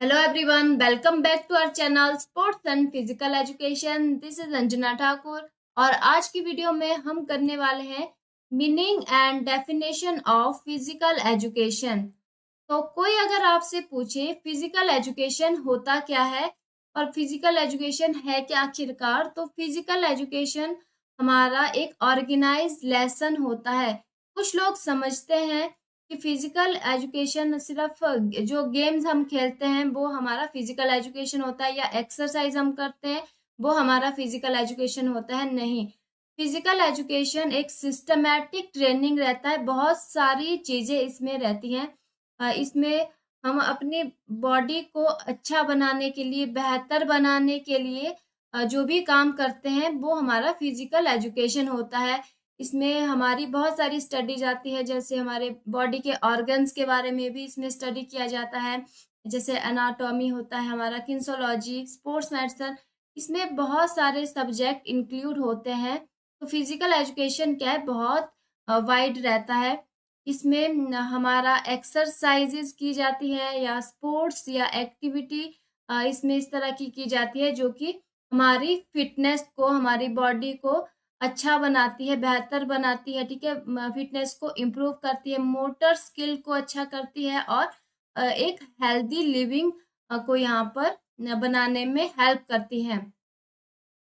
Hello everyone, welcome back to our channel Sports and Physical Education. This is Anjana Thakur और आज की video में हम करने वाले हैं meaning and definition of physical education. तो कोई अगर आपसे पूछे फिजिकल एजुकेशन होता क्या है और फिजिकल एजुकेशन है क्या आखिरकार, तो फिजिकल एजुकेशन हमारा एक ऑर्गेनाइज्ड लेसन होता है। कुछ लोग समझते हैं कि फिजिकल एजुकेशन सिर्फ जो गेम्स हम खेलते हैं वो हमारा फिजिकल एजुकेशन होता है, या एक्सरसाइज हम करते हैं वो हमारा फिजिकल एजुकेशन होता है। नहीं, फिजिकल एजुकेशन एक सिस्टमैटिक ट्रेनिंग रहता है, बहुत सारी चीजें इसमें रहती हैं। इसमें हम अपनी बॉडी को अच्छा बनाने के लिए, बेहतर बनाने के लिए जो भी काम करते हैं वो हमारा फिजिकल एजुकेशन होता है। इसमें हमारी बहुत सारी स्टडीज आती है, जैसे हमारे बॉडी के ऑर्गन्स के बारे में भी इसमें स्टडी किया जाता है, जैसे एनाटॉमी होता है हमारा, किन्सोलॉजी, स्पोर्ट्स मेडिसिन, इसमें बहुत सारे सब्जेक्ट इंक्लूड होते हैं। तो फिजिकल एजुकेशन क्या है, बहुत वाइड रहता है। इसमें हमारा एक्सरसाइजेज की जाती है या स्पोर्ट्स या एक्टिविटी इसमें इस तरह की जाती है जो कि हमारी फिटनेस को, हमारी बॉडी को अच्छा बनाती है, बेहतर बनाती है। ठीक है, फिटनेस को इम्प्रूव करती है, मोटर स्किल को अच्छा करती है और एक हेल्दी लिविंग को यहाँ पर बनाने में हेल्प करती है।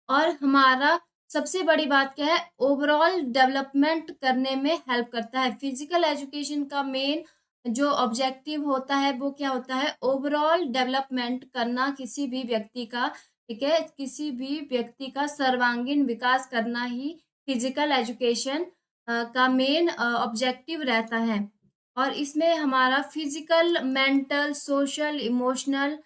और हमारा सबसे बड़ी बात क्या है, ओवरऑल डेवलपमेंट करने में हेल्प करता है। फिजिकल एजुकेशन का मेन जो ऑब्जेक्टिव होता है वो क्या होता है, ओवरऑल डेवलपमेंट करना किसी भी व्यक्ति का। ठीक है, किसी भी व्यक्ति का सर्वांगीण विकास करना ही फिजिकल एजुकेशन का मेन ऑब्जेक्टिव रहता है। और इसमें हमारा फिजिकल, मेंटल, सोशल, इमोशनल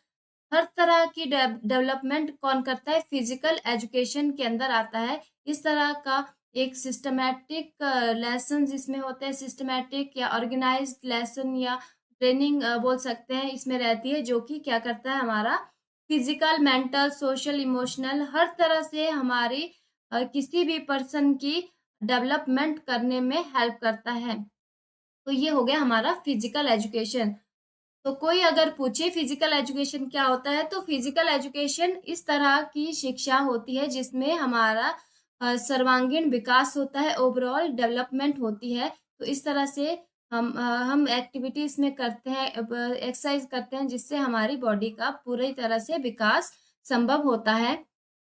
हर तरह की डेवलपमेंट कौन करता है, फिजिकल एजुकेशन के अंदर आता है। इस तरह का एक सिस्टमैटिक लेसन इसमें होते हैं, सिस्टमैटिक या ऑर्गेनाइज्ड लेसन या ट्रेनिंग बोल सकते हैं, इसमें रहती है, जो कि क्या करता है, हमारा फिजिकल, मेंटल, सोशल, इमोशनल हर तरह से हमारी किसी भी पर्सन की डेवलपमेंट करने में हेल्प करता है। तो ये हो गया हमारा फिजिकल एजुकेशन। तो कोई अगर पूछे फिजिकल एजुकेशन क्या होता है, तो फिजिकल एजुकेशन इस तरह की शिक्षा होती है जिसमें हमारा सर्वांगीण विकास होता है, ओवरऑल डेवलपमेंट होती है। तो इस तरह से हम एक्टिविटीज में करते हैं, एक्सरसाइज करते हैं, जिससे हमारी बॉडी का पूरी तरह से विकास संभव होता है।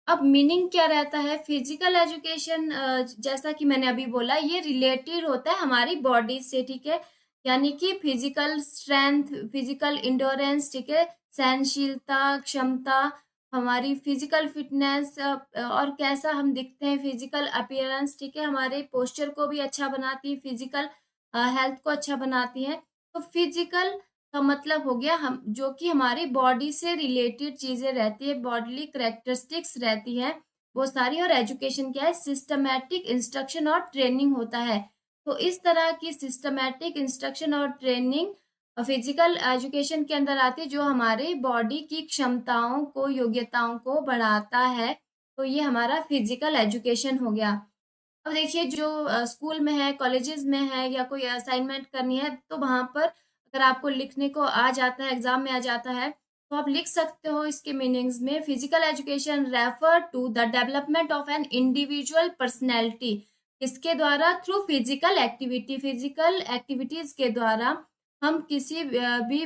अब मीनिंग क्या रहता है, फिजिकल एजुकेशन जैसा कि मैंने अभी बोला, ये रिलेटेड होता है हमारी बॉडी से। ठीक है, यानी कि फिजिकल स्ट्रेंथ, फिजिकल इंडोरेंस, ठीक है, सहनशीलता, क्षमता, हमारी फिजिकल फिटनेस और कैसा हम दिखते हैं, फिजिकल अपीयरेंस, ठीक है, हमारे पोस्चर को भी अच्छा बनाती है, फिजिकल हेल्थ को अच्छा बनाती है। तो फिजिकल का मतलब हो गया हम जो कि हमारी बॉडी से रिलेटेड चीजें रहती है, बॉडीली करेक्टरिस्टिक्स रहती है वो सारी। और एजुकेशन क्या है, सिस्टमैटिक इंस्ट्रक्शन और ट्रेनिंग होता है। तो इस तरह की सिस्टमैटिक इंस्ट्रक्शन और ट्रेनिंग फिजिकल एजुकेशन के अंदर आती है, जो हमारे बॉडी की क्षमताओं को, योग्यताओं को बढ़ाता है। तो ये हमारा फिजिकल एजुकेशन हो गया। अब देखिए, जो स्कूल में है, कॉलेजेस में है, या कोई असाइनमेंट करनी है, तो वहां पर अगर आपको लिखने को आ जाता है, एग्जाम में आ जाता है, तो आप लिख सकते हो इसके मीनिंग्स में, physical education refer to the development of an individual personality. इसके द्वारा through physical activity, physical activities के द्वारा हम किसी भी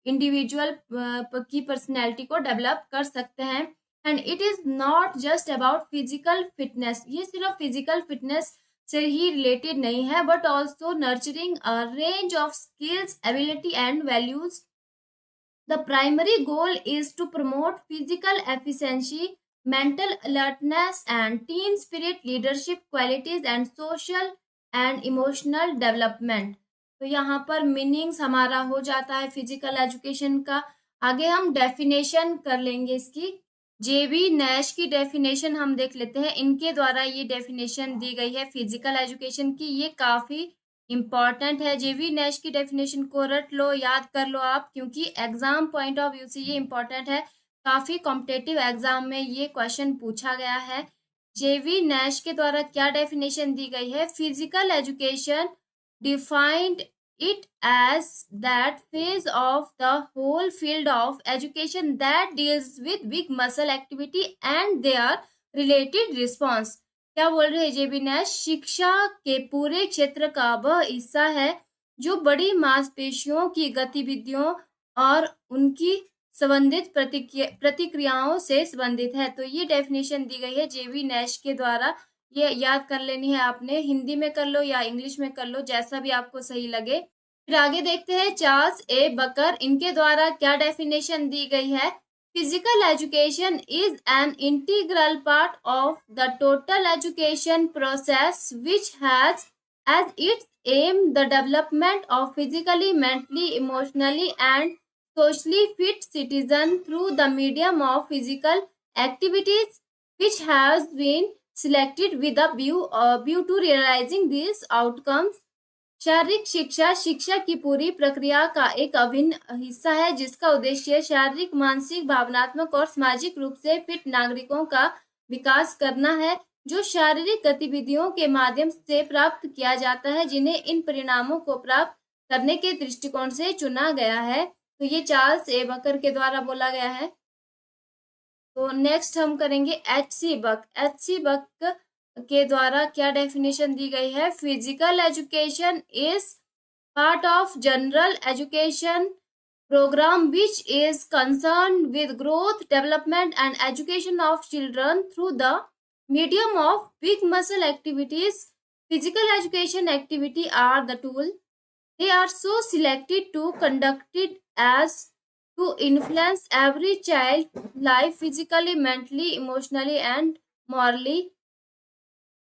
इंडिविजुअल की पर्सनैलिटी को डेवलप कर सकते हैं। And it is not just about physical fitness, ये सिर्फ फिजिकल फिटनेस से ही रिलेटेड नहीं है, but also nurturing a range of skills, ability and values. The primary goal is to promote physical efficiency, mental alertness and team spirit, leadership qualities and social and emotional development। तो यहाँ पर meanings हमारा हो जाता है physical education का। आगे हम डेफिनेशन कर लेंगे इसकी। जेबी नैश की डेफिनेशन हम देख लेते हैं, इनके द्वारा ये डेफिनेशन दी गई है फिजिकल एजुकेशन की। ये काफी इम्पॉर्टेंट है, जेबी नैश की डेफिनेशन को रट लो, याद कर लो आप, क्योंकि एग्जाम पॉइंट ऑफ व्यू से ये इम्पॉर्टेंट है। काफी कॉम्पिटेटिव एग्जाम में ये क्वेश्चन पूछा गया है। जेवी नैश के द्वारा क्या डेफिनेशन दी गई है, physical education defined it as that phase of the whole field of education that deals with big muscle activity and their related response। क्या बोल रहे हैं जेबी नैश? शिक्षा के पूरे क्षेत्र का वह हिस्सा है जो बड़ी मांसपेशियों की गतिविधियों और उनकी संबंधित प्रतिक्रियाओं से संबंधित है। तो ये डेफिनेशन दी गई है जेबी नैश के द्वारा। ये याद कर लेनी है आपने, हिंदी में कर लो या इंग्लिश में कर लो, जैसा भी आपको सही लगे। फिर आगे देखते हैं चार्ल्स ए बकर, इनके द्वारा क्या डेफिनेशन दी गई है। Physical education is an integral part of the total education process which has as its aim the development of physically, mentally, emotionally and socially fit citizen through the medium of physical activities which has been selected with a view to realizing these outcomes। शारीरिक शिक्षा शिक्षा की पूरी प्रक्रिया का एक अभिन्न हिस्सा है जिसका उद्देश्य शारीरिक, मानसिक, भावनात्मक और सामाजिक रूप से फिट नागरिकों का विकास करना है जो शारीरिक गतिविधियों के माध्यम से प्राप्त किया जाता है जिन्हें इन परिणामों को प्राप्त करने के दृष्टिकोण से चुना गया है। तो ये चार्ल्स ए बकर के द्वारा बोला गया है। तो नेक्स्ट हम करेंगे एच.सी. बक। एच.सी. बक के द्वारा क्या डेफिनेशन दी गई है। Physical education is part of general education program which is concern with growth, development and education of children through the medium of big muscle activities. Physical education activity are the tool they are so selected to conducted as to influence every child life physically, mentally, emotionally and morally।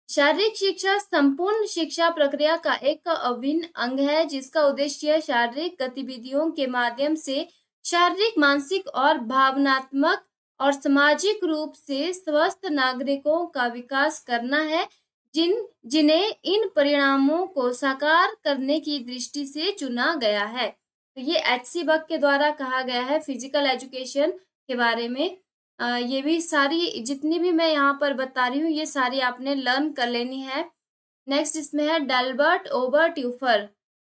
शारीरिक शिक्षा संपूर्ण शिक्षा प्रक्रिया का एक अभिन्न अंग है जिसका उद्देश्य शारीरिक गतिविधियों के माध्यम से शारीरिक, मानसिक और भावनात्मक और सामाजिक रूप से स्वस्थ नागरिकों का विकास करना है जिन्हें इन परिणामों को साकार करने की दृष्टि से चुना गया है। तो ये एच.सी. बक के द्वारा कहा गया है फिजिकल एजुकेशन के बारे में। ये भी सारी जितनी भी मैं यहाँ पर बता रही हूँ ये सारी आपने लर्न कर लेनी है। नेक्स्ट इसमें है डेल्बर्ट ओबरट्यूफर,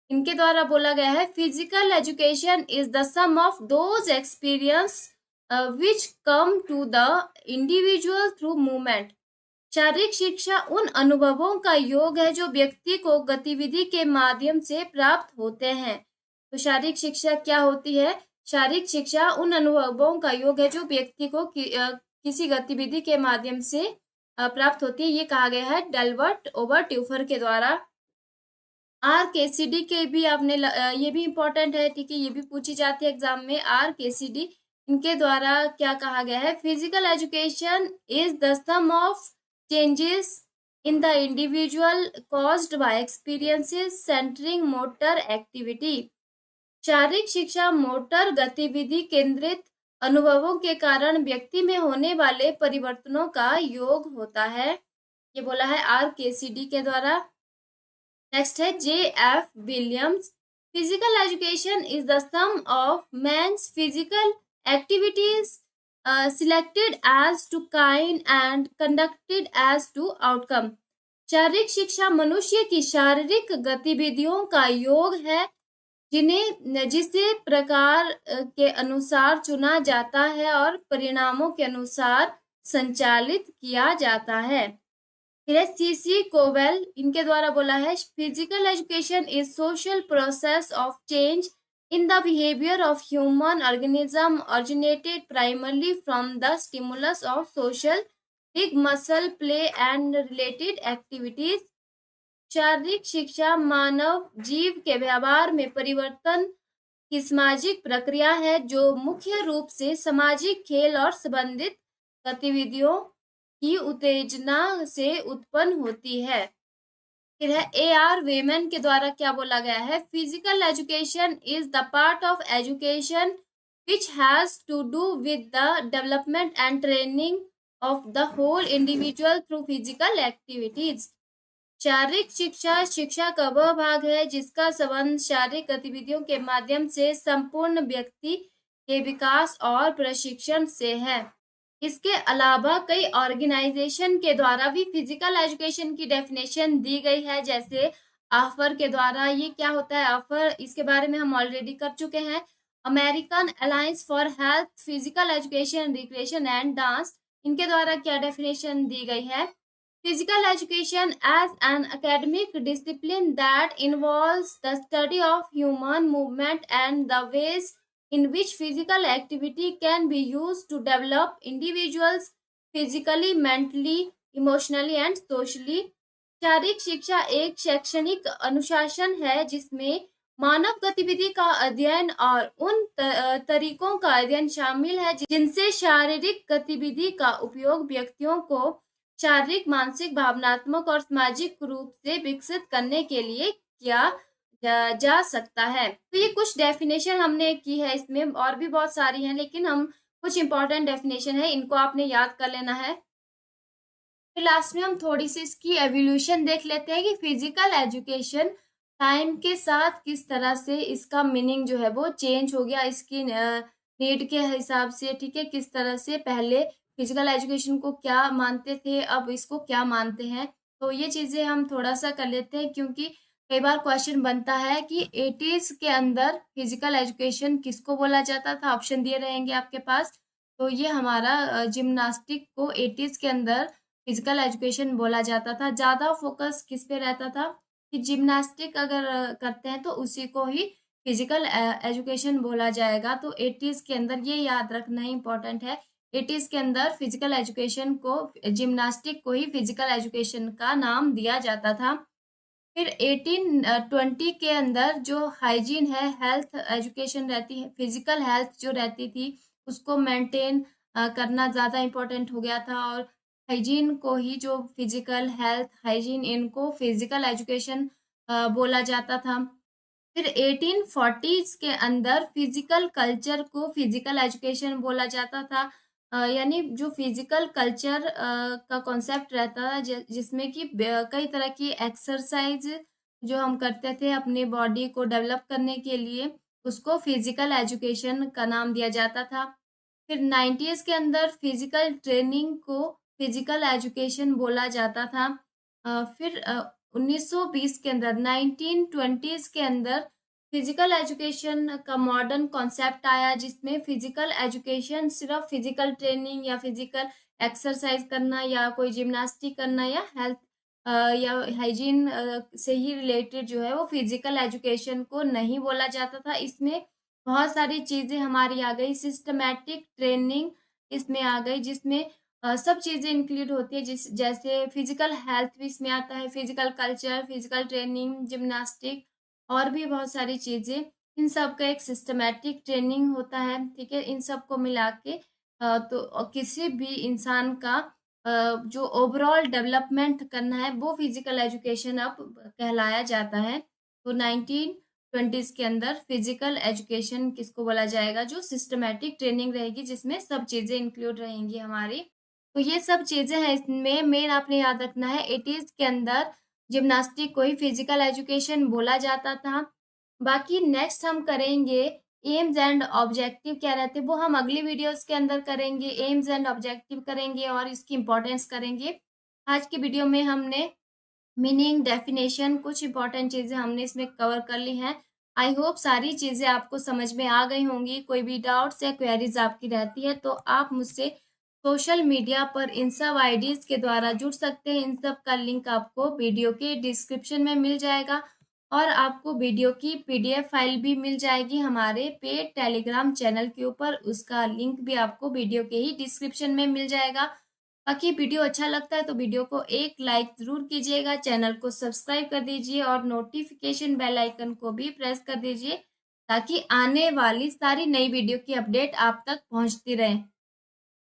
इनके द्वारा बोला गया है physical education is the sum of those experience which come to the individual through movement. शारीरिक शिक्षा उन अनुभवों का योग है जो व्यक्ति को गतिविधि के माध्यम से प्राप्त होते हैं। तो शारीरिक शिक्षा क्या होती है। शारीरिक शिक्षा उन अनुभवों का योग है जो व्यक्ति को किसी गतिविधि के माध्यम से प्राप्त होती है। ये कहा गया है डेल्बर्ट ओबरट्यूफर के द्वारा। RKCD के भी आपने ये भी इंपॉर्टेंट है, ठीक है, ये भी पूछी जाती है एग्जाम में। RKCD इनके द्वारा क्या कहा गया है। Physical education is the sum of changes in the individual caused by experiences centering motor activity। शारीरिक शिक्षा मोटर गतिविधि केंद्रित अनुभवों के कारण व्यक्ति में होने वाले परिवर्तनों का योग होता है। ये बोला है RKCD के द्वारा। नेक्स्ट है J.F. Williams, physical education is the sum of man's physical activities selected as to kind and conducted as to outcome। शारीरिक शिक्षा मनुष्य की शारीरिक गतिविधियों का योग है जिसे प्रकार के अनुसार चुना जाता है और परिणामों के अनुसार संचालित किया जाता है। फिर C.C. कोवेल, इनके द्वारा बोला है physical education is social process of change in the behavior of human organism originated primarily from the stimulus of social big muscle play and related activities। शारीरिक शिक्षा मानव जीव के व्यवहार में परिवर्तन की सामाजिक प्रक्रिया है जो मुख्य रूप से सामाजिक खेल और संबंधित गतिविधियों की उत्तेजना से उत्पन्न होती है। फिर है A.R. वेमन के द्वारा क्या बोला गया है। Physical education is the part of education which has to do with the development and training of the whole individual through physical activities. शारीरिक शिक्षा शिक्षा का वह भाग है जिसका संबंध शारीरिक गतिविधियों के माध्यम से संपूर्ण व्यक्ति के विकास और प्रशिक्षण से है। इसके अलावा कई ऑर्गेनाइजेशन के द्वारा भी फिजिकल एजुकेशन की डेफिनेशन दी गई है, जैसे ऑफर के द्वारा। ये क्या होता है ऑफर, इसके बारे में हम ऑलरेडी कर चुके हैं। American alliance for health, physical education, recreation and dance, इनके द्वारा क्या डेफिनेशन दी गई है? Physical education as an academic discipline that involves the study of human movement and the ways in which physical activity can be used to develop individuals physically, mentally, emotionally and socially। शारीरिक शिक्षा एक शैक्षणिक अनुशासन है जिसमें मानव गतिविधि का अध्ययन और उन तरीकों का अध्ययन शामिल है जिनसे शारीरिक गतिविधि का उपयोग व्यक्तियों को शारीरिक, मानसिक, भावनात्मक और सामाजिक रूप से विकसित करने के लिए किया जा सकता है। तो ये कुछ डेफिनेशन हमने की है, इसमें और भी बहुत सारी हैं, लेकिन हम कुछ इंपॉर्टेंट डेफिनेशन है, इनको आपने याद कर लेना है। फिर लास्ट में हम थोड़ी सी इसकी एवोल्यूशन देख लेते हैं कि फिजिकल एजुकेशन टाइम के साथ किस तरह से इसका मीनिंग जो है वो चेंज हो गया इसकी नीड के हिसाब से, ठीक है। किस तरह से पहले फिजिकल एजुकेशन को क्या मानते थे, अब इसको क्या मानते हैं, तो ये चीज़ें हम थोड़ा सा कर लेते हैं, क्योंकि कई बार क्वेश्चन बनता है कि 80s के अंदर फिजिकल एजुकेशन किसको बोला जाता था। ऑप्शन दिए रहेंगे आपके पास। तो ये हमारा जिम्नास्टिक को 80s के अंदर फिजिकल एजुकेशन बोला जाता था। ज़्यादा फोकस किस पे रहता था कि जिम्नास्टिक अगर करते हैं तो उसी को ही फिजिकल एजुकेशन बोला जाएगा। तो 80s के अंदर ये याद रखना ही इम्पोर्टेंट है, 80s के अंदर फिजिकल एजुकेशन को, जिम्नास्टिक को ही फिजिकल एजुकेशन का नाम दिया जाता था। फिर 1820 के अंदर जो हाइजीन है, हेल्थ एजुकेशन रहती है, फिजिकल हेल्थ जो रहती थी उसको मेंटेन करना ज़्यादा इम्पोर्टेंट हो गया था, और हाइजीन को ही, जो फिजिकल हेल्थ हाइजीन, इनको फिजिकल एजुकेशन बोला जाता था। फिर 1840s के अंदर फिजिकल कल्चर को फिजिकल एजुकेशन बोला जाता था। यानी जो फिजिकल कल्चर का कॉन्सेप्ट रहता था जिसमें कि कई तरह की एक्सरसाइज जो हम करते थे अपने बॉडी को डेवलप करने के लिए, उसको फिजिकल एजुकेशन का नाम दिया जाता था। फिर 90s के अंदर फिजिकल ट्रेनिंग को फिजिकल एजुकेशन बोला जाता था। फिर 1920 के अंदर, 1920s के अंदर फिजिकल एजुकेशन का मॉडर्न कॉन्सेप्ट आया, जिसमें फिजिकल एजुकेशन सिर्फ फिजिकल ट्रेनिंग या फिजिकल एक्सरसाइज करना या कोई जिम्नास्टिक करना या हेल्थ या हाइजीन से ही रिलेटेड जो है वो फिजिकल एजुकेशन को नहीं बोला जाता था। इसमें बहुत सारी चीज़ें हमारी आ गई, सिस्टमैटिक ट्रेनिंग इसमें आ गई, जिसमें सब चीज़ें इंक्लूड होती है, जैसे फिजिकल हेल्थ भी इसमें आता है, physical culture, physical training, gymnastic और भी बहुत सारी चीज़ें। इन सब का एक सिस्टमैटिक ट्रेनिंग होता है, ठीक है। इन सब को मिला के तो किसी भी इंसान का जो ओवरऑल डेवलपमेंट करना है वो फिजिकल एजुकेशन अब कहलाया जाता है। तो 1920s के अंदर फिजिकल एजुकेशन किसको बोला जाएगा? जो सिस्टमैटिक ट्रेनिंग रहेगी जिसमें सब चीज़ें इंक्लूड रहेंगी हमारी। तो ये सब चीज़ें हैं, इसमें मेन आपने याद रखना है 80s के अंदर जिम्नास्टिक को ही फिजिकल एजुकेशन बोला जाता था। बाकी नेक्स्ट हम करेंगे एम्स एंड ऑब्जेक्टिव क्या रहते हैं, वो हम अगली वीडियोस के अंदर करेंगे। एम्स एंड ऑब्जेक्टिव करेंगे और इसकी इम्पोर्टेंस करेंगे। आज की वीडियो में हमने मीनिंग, डेफिनेशन, कुछ इंपॉर्टेंट चीज़ें हमने इसमें कवर कर ली हैं। आई होप सारी चीज़ें आपको समझ में आ गई होंगी। कोई भी डाउट्स या क्वेरीज आपकी रहती है तो आप मुझसे सोशल मीडिया पर इन सब आईडीज़ के द्वारा जुड़ सकते हैं। इन सब का लिंक आपको वीडियो के डिस्क्रिप्शन में मिल जाएगा, और आपको वीडियो की पीडीएफ फाइल भी मिल जाएगी हमारे पेड टेलीग्राम चैनल के ऊपर। उसका लिंक भी आपको वीडियो के ही डिस्क्रिप्शन में मिल जाएगा। बाकी वीडियो अच्छा लगता है तो वीडियो को एक लाइक ज़रूर कीजिएगा, चैनल को सब्सक्राइब कर दीजिए और नोटिफिकेशन बेल आइकन को भी प्रेस कर दीजिए, ताकि आने वाली सारी नई वीडियो की अपडेट आप तक पहुंचती रहे।